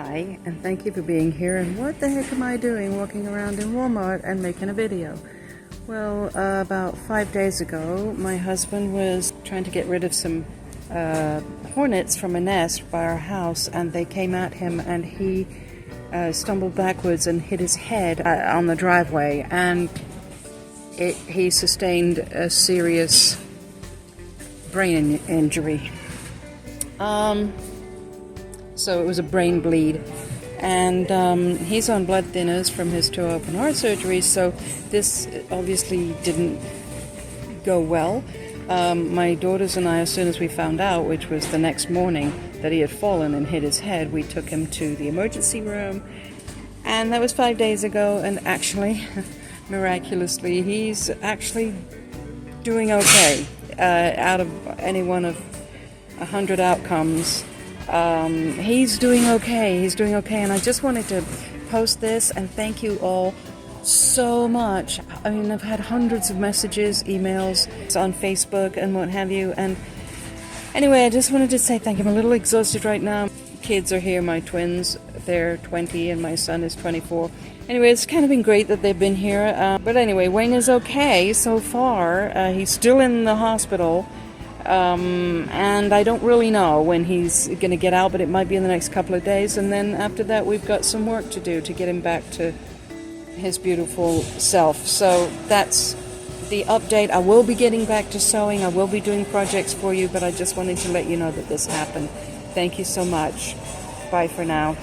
Hi, and thank you for being here. And what the heck am I doing walking around in Walmart and making a video? Well, about 5 days ago, my husband was trying to get rid of some hornets from a nest by our house, and they came at him, and he stumbled backwards and hit his head on the driveway, and he sustained a serious brain injury. So it was a brain bleed, and he's on blood thinners from his 2 open heart surgeries, so this obviously didn't go well. My daughters and I, as soon as we found out, which was the next morning, that he had fallen and hit his head, we took him to the emergency room, and that was 5 days ago, and actually, miraculously, he's actually doing okay. Out of any one of 100 outcomes, he's doing okay, and I just wanted to post this and thank you all so much. I mean, I've had hundreds of messages, emails on Facebook and what have you, and anyway, I just wanted to say thank you. I'm a little exhausted right now. Kids are here, my twins, they're 20 and my son is 24. Anyway, it's kind of been great that they've been here, but anyway, Wayne is okay so far. He's still in the hospital. And I don't really know when he's going to get out, but it might be in the next couple of days, and then after that we've got some work to do to get him back to his beautiful self. So that's the update. I will be getting back to sewing, I will be doing projects for you, but I just wanted to let you know that this happened. Thank you so much. Bye for now.